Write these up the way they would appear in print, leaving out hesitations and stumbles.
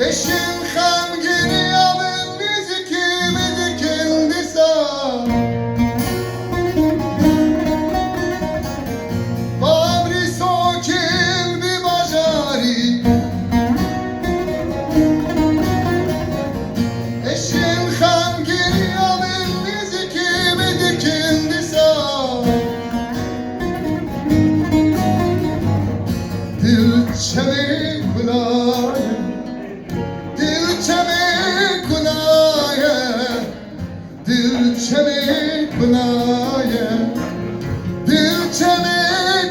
Eşin xamgini alın niziki medikin disa Babri sokin bi bajari Eşin xamgini alın niziki medikin disa Dil çemi kulaya Dil çemi kulaya Dil çemi kulaya Dil çemi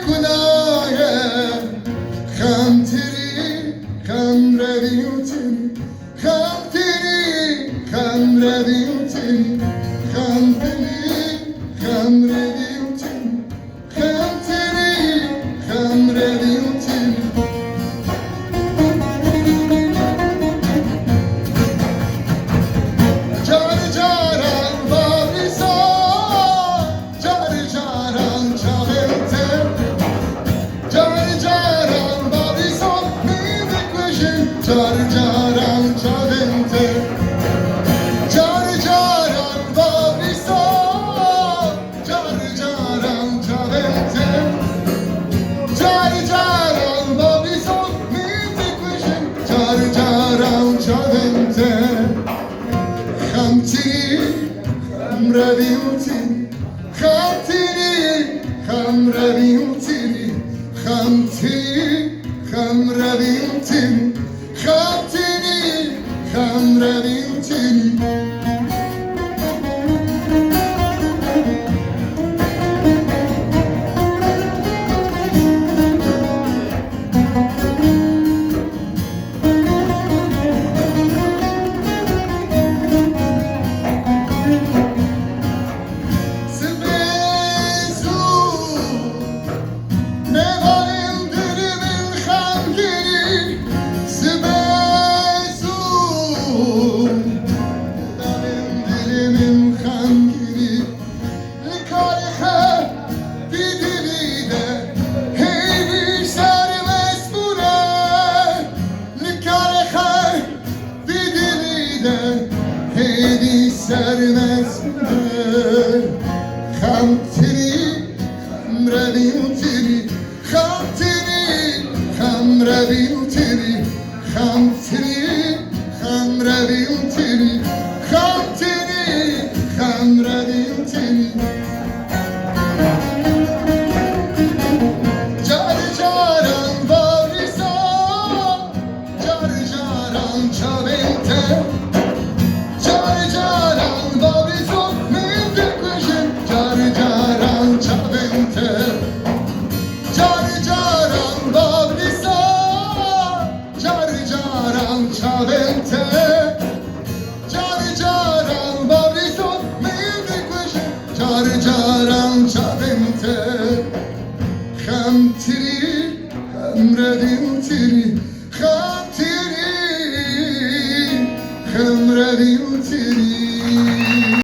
kulaya Kham teri kham reviyutin Kham teri kham reviyutin Kham teri kham reviyutin Kham teri kham reviyutin Car caran chavente Car caran babrisa Car caran chavente Car caran babrisa Miti kuşun Car caran chavente Khamtiri khamraviutin Khamtiri khamraviutin Khamtiri khamraviutin Khamtini, khamravintini Sbezu Ne varim dilimin khamgiri Sbezu Dilimin khamgiri Likarihe Bidilide Heyri sermez buna Likarihe Bidilide Heyri sermez buna Khamtini Khamravintini Khamtini Khamravintini Khamtini Khamravintini Khamtini Khamravintini Car caran bavrisa Car caran chavente Car caran bavrisa Miti kuşun Car caran chavente Car caran bavrisa Car caran chavente Car caran bavrisa Miti kuşun Car caran chavente Khamtiri khamravintiri Khamtiri khamravintiri